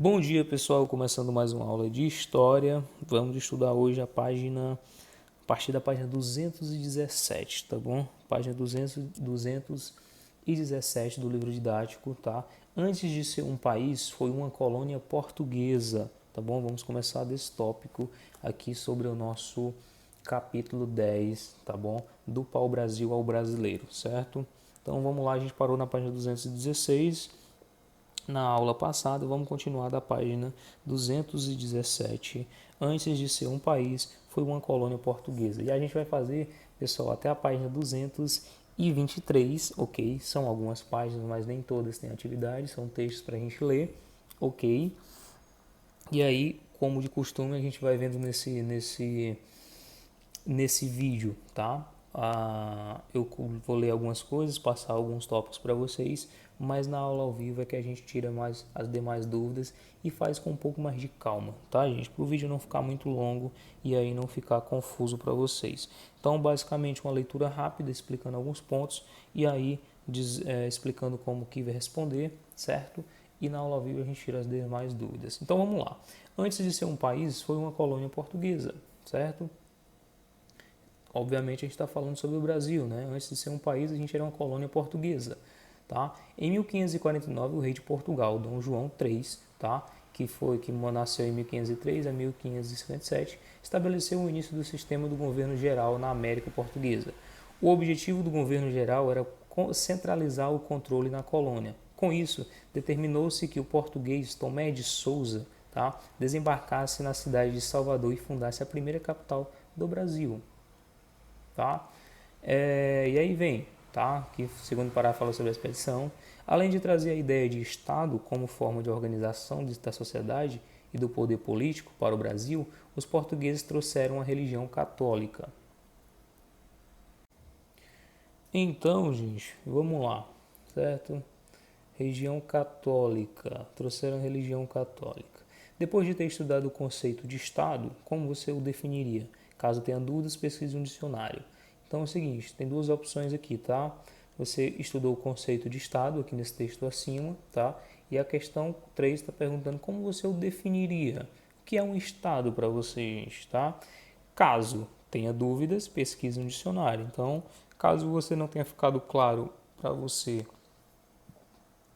Bom dia, pessoal, começando mais uma aula de História. Vamos estudar hoje a partir da página 217, tá bom? Página 217 do livro didático, tá? Antes de ser um país, foi uma colônia portuguesa, tá bom? Vamos começar desse tópico aqui sobre o nosso capítulo 10, tá bom? Do pau-brasil ao brasileiro, certo? Então vamos lá, a gente parou na página 216 na aula passada. Vamos continuar da página 217. Antes de ser um país, foi uma colônia portuguesa. E a gente vai fazer, pessoal, até a página 223, ok? São algumas páginas, mas nem todas têm atividade, são textos para a gente ler, ok? E aí, como de costume, a gente vai vendo nesse vídeo, tá? Eu vou ler algumas coisas, passar alguns tópicos para vocês, mas na aula ao vivo é que a gente tira mais as demais dúvidas e faz com um pouco mais de calma, tá, gente? Para o vídeo não ficar muito longo e aí não ficar confuso para vocês. Então, basicamente, uma leitura rápida explicando alguns pontos e aí explicando como que vai responder, certo? E na aula ao vivo a gente tira as demais dúvidas. Então, vamos lá. Antes de ser um país, foi uma colônia portuguesa, certo? Obviamente a gente está falando sobre o Brasil, né? Antes de ser um país, a gente era uma colônia portuguesa, tá? Em 1549, o rei de Portugal, Dom João III, tá? Que nasceu em 1503 a 1557, estabeleceu o início do sistema do governo geral na América Portuguesa. O objetivo do governo geral era centralizar o controle na colônia. Com isso, determinou-se que o português Tomé de Souza, tá, desembarcasse na cidade de Salvador e fundasse a primeira capital do Brasil, tá? E aí vem, tá? Que o segundo parágrafo fala sobre a expedição. Além de trazer a ideia de Estado como forma de organização da sociedade e do poder político para o Brasil, os portugueses trouxeram a religião católica. Então, gente, vamos lá, certo? Religião católica, trouxeram a religião católica. Depois de ter estudado o conceito de Estado, como você o definiria? Caso tenha dúvidas, pesquise um dicionário. Então é o seguinte, tem duas opções aqui, tá? Você estudou o conceito de Estado aqui nesse texto acima, tá? E a questão 3 está perguntando como você o definiria. O que é um Estado para você, gente, tá? Caso tenha dúvidas, pesquise um dicionário. Então, caso você não tenha ficado claro para você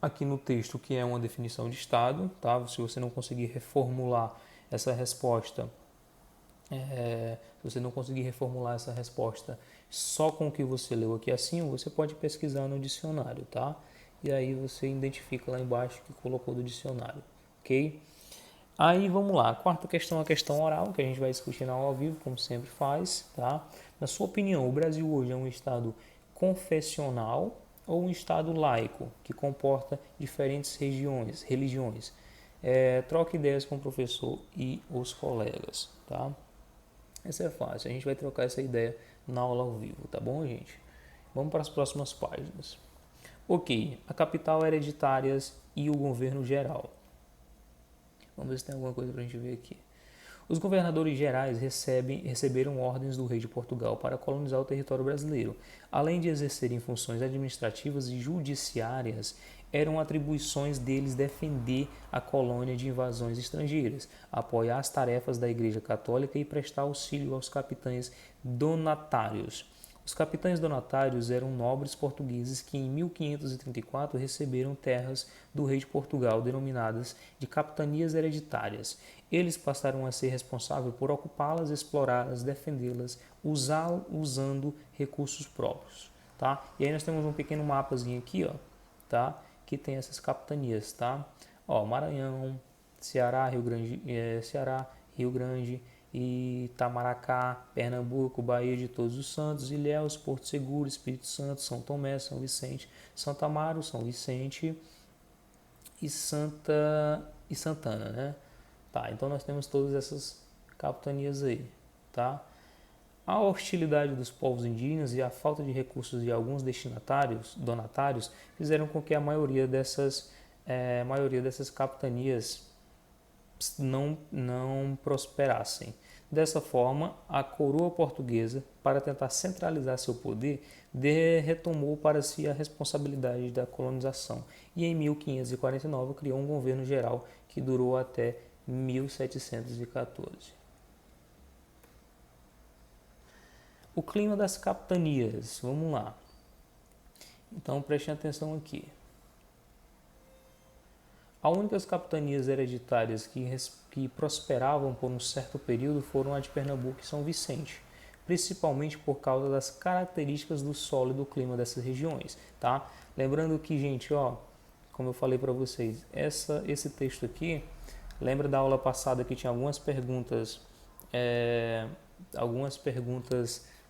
aqui no texto o que é uma definição de Estado, tá? Se você não conseguir reformular essa resposta, se você não conseguir reformular essa resposta só com o que você leu aqui acima, você pode pesquisar no dicionário, tá? E aí você identifica lá embaixo que colocou do dicionário, ok? Aí vamos lá, a quarta questão é a questão oral, que a gente vai discutir na aula ao vivo, como sempre faz, tá? Na sua opinião, o Brasil hoje é um estado confessional ou um estado laico, que comporta diferentes religiões? Troque ideias com o professor e os colegas, tá? Essa é fácil, a gente vai trocar essa ideia na aula ao vivo, tá bom, gente? Vamos para as próximas páginas. Ok, a capital hereditárias e o governo geral. Vamos ver se tem alguma coisa para a gente ver aqui. Os governadores gerais receberam ordens do rei de Portugal para colonizar o território brasileiro. Além de exercerem funções administrativas e judiciárias, eram atribuições deles defender a colônia de invasões estrangeiras, apoiar as tarefas da Igreja Católica e prestar auxílio aos capitães donatários. Os capitães donatários eram nobres portugueses que em 1534 receberam terras do rei de Portugal denominadas de capitanias hereditárias. Eles passaram a ser responsáveis por ocupá-las, explorá-las, defendê-las, usando recursos próprios, tá? E aí nós temos um pequeno mapazinho aqui, ó, tá? Que tem essas capitanias, tá? Ó, Maranhão, Ceará, Rio Grande, Itamaracá, Pernambuco, Bahia de Todos os Santos, Ilhéus, Porto Seguro, Espírito Santo, São Tomé, São Vicente, Santa Amaro, São Vicente e Santana, né? Tá, então nós temos todas essas capitanias aí, tá? A hostilidade dos povos indígenas e a falta de recursos de alguns donatários, fizeram com que a maioria dessas capitanias não prosperassem. Dessa forma, a coroa portuguesa, para tentar centralizar seu poder, retomou para si a responsabilidade da colonização e em 1549 criou um governo geral que que durou até 1714. O clima das capitanias, vamos lá. Então preste atenção aqui. As únicas capitanias hereditárias que prosperavam por um certo período foram a de Pernambuco e São Vicente, principalmente por causa das características do solo e do clima dessas regiões, tá? Lembrando que, gente, ó, como eu falei para vocês, esse texto aqui, lembra da aula passada que tinha algumas perguntas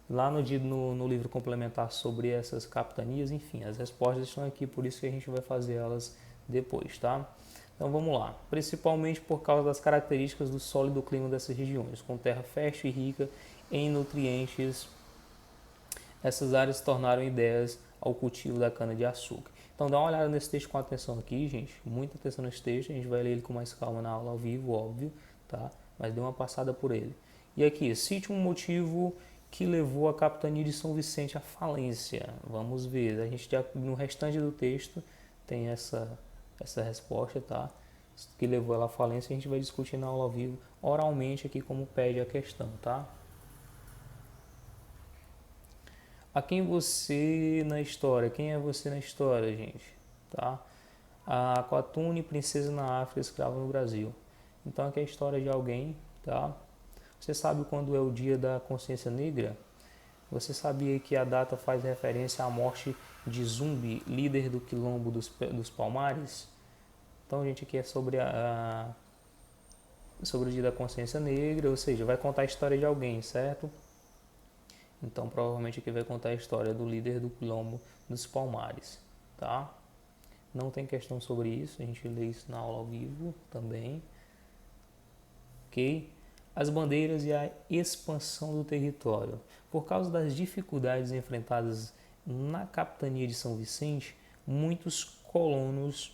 lá no livro complementar sobre essas capitanias, enfim, as respostas estão aqui, por isso que a gente vai fazer elas depois, tá? Então vamos lá. Principalmente por causa das características do solo e do clima dessas regiões, com terra fértil e rica em nutrientes, essas áreas se tornaram ideias ao cultivo da cana-de-açúcar. Então dá uma olhada nesse texto com atenção aqui, gente, muita atenção nesse texto, a gente vai ler ele com mais calma na aula ao vivo, óbvio, tá? Mas dê uma passada por ele. E aqui, cite um motivo que levou a capitania de São Vicente à falência. Vamos ver, a gente já, no restante do texto tem essa resposta, tá? Que levou ela à falência, a gente vai discutir na aula ao vivo, oralmente aqui como pede a questão, tá? Quem é você na história, gente? Tá? A Quatune, princesa na África, escrava no Brasil. Então aqui é a história de alguém, tá? Você sabe quando é o dia da consciência negra? Você sabia que a data faz referência à morte de Zumbi, líder do quilombo dos Palmares? Então, gente, aqui é sobre o dia da consciência negra, ou seja, vai contar a história de alguém, certo? Então, provavelmente aqui vai contar a história do líder do quilombo dos Palmares, tá? Não tem questão sobre isso, a gente lê isso na aula ao vivo também, ok? As bandeiras e a expansão do território. Por causa das dificuldades enfrentadas na capitania de São Vicente, muitos colonos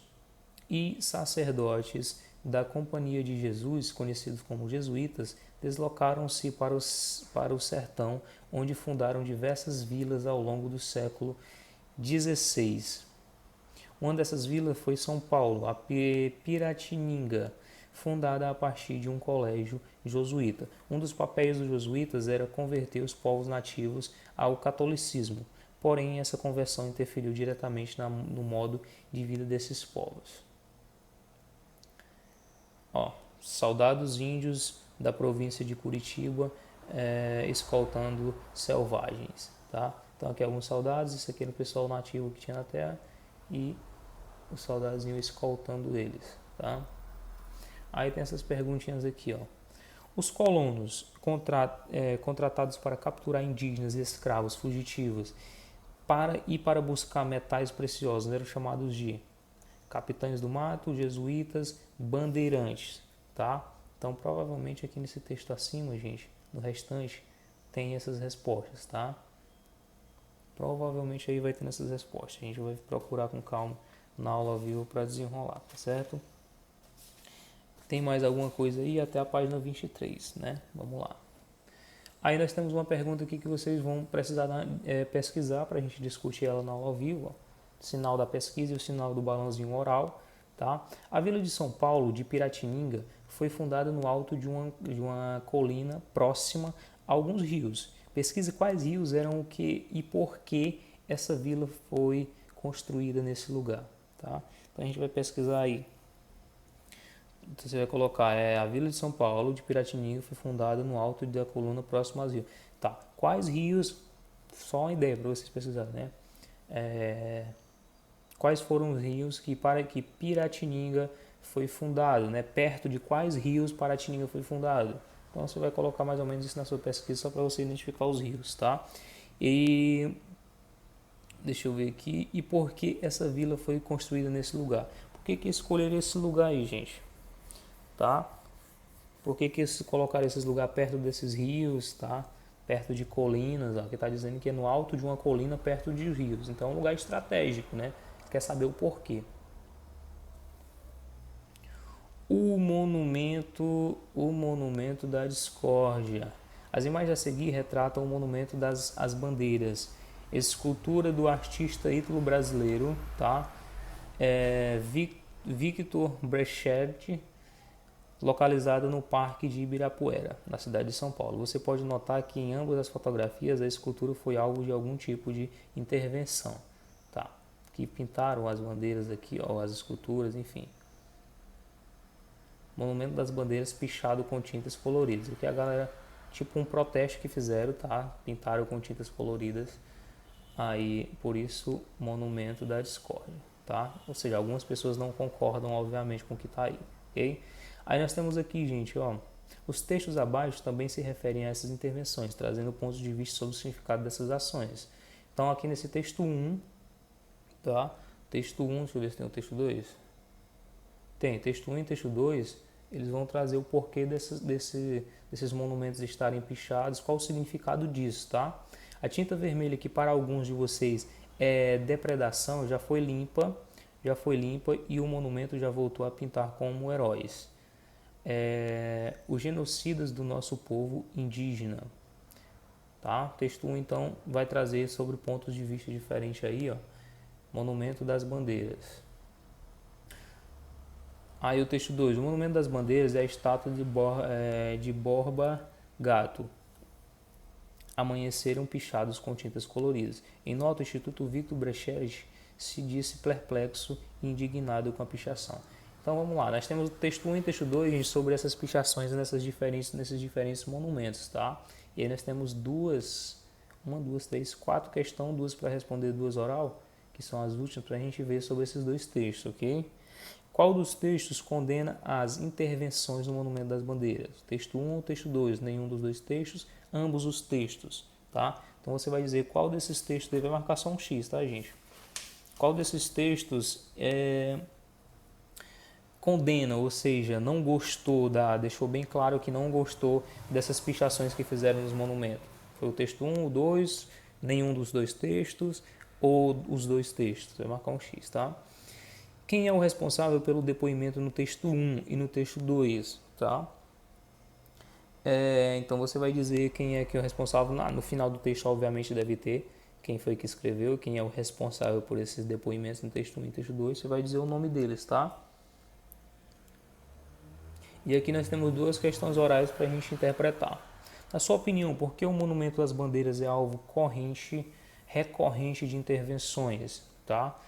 e sacerdotes da Companhia de Jesus, conhecidos como jesuítas, deslocaram-se para o sertão, onde fundaram diversas vilas ao longo do século XVI. Uma dessas vilas foi São Paulo, a Piratininga, fundada a partir de um colégio jesuíta. Um dos papéis dos jesuítas era converter os povos nativos ao catolicismo, porém essa conversão interferiu diretamente no modo de vida desses povos. Soldados índios da província de Curitiba escoltando selvagens, tá? Então aqui alguns soldados, isso aqui era o pessoal nativo que tinha na terra e os soldados iam escoltando eles, tá? Aí tem essas perguntinhas aqui, ó. Os colonos contratados para capturar indígenas e escravos fugitivos para buscar metais preciosos eram chamados de capitães do mato, jesuítas, bandeirantes, tá? Então provavelmente aqui nesse texto acima, gente, no restante tem essas respostas, tá? Provavelmente aí vai ter essas respostas. A gente vai procurar com calma na aula ao vivo para desenrolar, tá certo? Tem mais alguma coisa aí até a página 23, né? Vamos lá. Aí nós temos uma pergunta aqui que vocês vão precisar pesquisar para a gente discutir ela na aula ao vivo. Ó. Sinal da pesquisa e o sinal do balãozinho oral. Tá? A Vila de São Paulo, de Piratininga, foi fundada no alto de uma colina próxima a alguns rios. Pesquise quais rios eram o que e por que essa vila foi construída nesse lugar. Tá? Então a gente vai pesquisar aí. Então você vai colocar a Vila de São Paulo, de Piratininga, foi fundada no alto da coluna próximo aos rios. Tá, quais rios, só uma ideia para vocês pesquisarem, né? Quais foram os rios que Piratininga foi fundado, né? Perto de quais rios Piratininga foi fundado? Então você vai colocar mais ou menos isso na sua pesquisa só para você identificar os rios, tá? E deixa eu ver aqui, e por que essa vila foi construída nesse lugar? Por que escolheram esse lugar aí, gente? Tá? Por que colocaram esses lugares perto desses rios, tá? Perto de colinas, ó, que está dizendo que é no alto de uma colina perto de rios. Então é um lugar estratégico, né? Quer saber o porquê. O monumento da discórdia. As imagens a seguir retratam o monumento das bandeiras. Escultura do artista ítalo-brasileiro, tá? Victor Brecht, localizada no Parque de Ibirapuera, na cidade de São Paulo. Você pode notar que em ambas as fotografias a escultura foi alvo de algum tipo de intervenção, tá? Que pintaram as bandeiras aqui, ó, as esculturas, enfim. Monumento das Bandeiras pichado com tintas coloridas. Aqui a galera, tipo um protesto que fizeram, tá? Pintaram com tintas coloridas. Aí, por isso, Monumento da Discórdia, tá? Ou seja, algumas pessoas não concordam, obviamente, com o que tá aí, ok? Aí nós temos aqui, gente, ó, os textos abaixo também se referem a essas intervenções, trazendo pontos de vista sobre o significado dessas ações. Então, aqui nesse texto 1, tá? Texto 1, deixa eu ver se tem o texto 2. Tem, texto 1 e texto 2, eles vão trazer o porquê desses monumentos estarem pichados, qual o significado disso, tá? A tinta vermelha, que para alguns de vocês é depredação, já foi limpa e o monumento já voltou a pintar como heróis. Os genocidas do nosso povo indígena, tá? Texto 1, então, vai trazer sobre pontos de vista diferentes aí, ó. Monumento das Bandeiras. Aí o texto 2, o Monumento das Bandeiras é a estátua de Borba Gato. Amanheceram pichados com tintas coloridas. Em nota, o Instituto Victor Brecht se disse perplexo e indignado com a pichação. Então vamos lá, nós temos o texto 1 e o texto 2, gente, sobre essas pichações nesses diferentes monumentos, tá? E aí nós temos quatro questões, duas para responder, duas oral, que são as últimas para a gente ver sobre esses dois textos, ok? Qual dos textos condena as intervenções no Monumento das Bandeiras? Texto 1 ou texto 2? Nenhum dos dois textos, ambos os textos, tá? Então você vai dizer qual desses textos deve marcar só um X, tá, gente? Qual desses textos condena, ou seja, não gostou deixou bem claro que não gostou dessas pichações que fizeram nos monumentos? Foi o texto 1, o 2, nenhum dos dois textos ou os dois textos? Vai marcar um X, tá? Quem é o responsável pelo depoimento no texto 1 e no texto 2, tá? Então você vai dizer quem é que é o responsável. No final do texto, obviamente, deve ter quem foi que escreveu, quem é o responsável por esses depoimentos no texto 1 e no texto 2. Você vai dizer o nome deles, tá? E aqui nós temos duas questões orais para a gente interpretar. Na sua opinião, por que o Monumento das Bandeiras é alvo recorrente de intervenções, tá?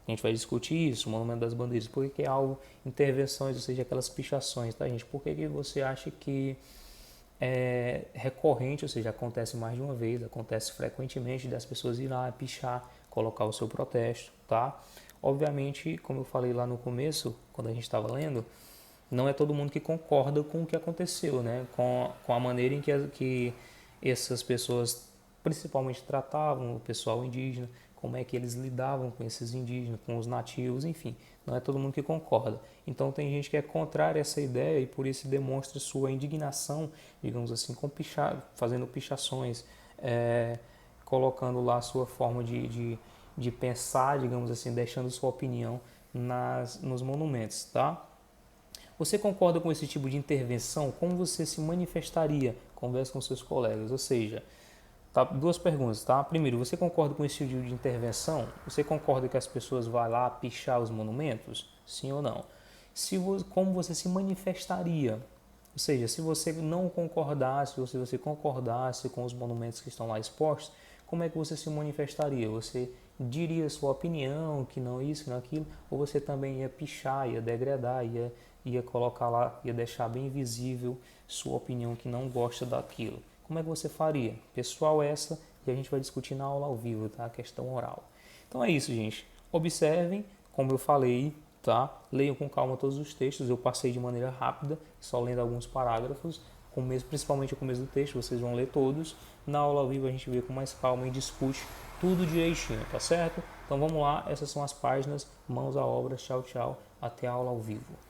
A gente vai discutir isso, o Monumento das Bandeiras, por que é alvo intervenções, ou seja, aquelas pichações, tá, gente? Por que você acha que é recorrente, ou seja, acontece mais de uma vez, acontece frequentemente das pessoas ir lá pichar, colocar o seu protesto, tá? Obviamente, como eu falei lá no começo, quando a gente estava lendo, não é todo mundo que concorda com o que aconteceu, né? Com a maneira em que essas pessoas principalmente tratavam o pessoal indígena, como é que eles lidavam com esses indígenas, com os nativos, enfim, não é todo mundo que concorda. Então tem gente que é contrária a essa ideia e por isso demonstra sua indignação, digamos assim, fazendo pichações, colocando lá a sua forma de pensar, digamos assim, deixando sua opinião nos monumentos, tá? Você concorda com esse tipo de intervenção? Como você se manifestaria? Converse com seus colegas, ou seja, tá, duas perguntas, tá? Primeiro, você concorda com esse tipo de intervenção? Você concorda que as pessoas vão lá pichar os monumentos? Sim ou não? Como você se manifestaria? Ou seja, se você não concordasse, ou se você concordasse com os monumentos que estão lá expostos, como é que você se manifestaria? Você diria sua opinião, que não isso, que não aquilo, ou você também ia pichar, ia degradar, ia colocar lá, ia deixar bem visível sua opinião que não gosta daquilo? Como é que você faria? Pessoal, essa que a gente vai discutir na aula ao vivo, tá? A questão oral. Então é isso, gente. Observem, como eu falei, tá? Leiam com calma todos os textos. Eu passei de maneira rápida, só lendo alguns parágrafos, principalmente o começo do texto, vocês vão ler todos. Na aula ao vivo a gente vê com mais calma e discute tudo direitinho, tá certo? Então vamos lá, essas são as páginas, mãos à obra, tchau, tchau, até a aula ao vivo.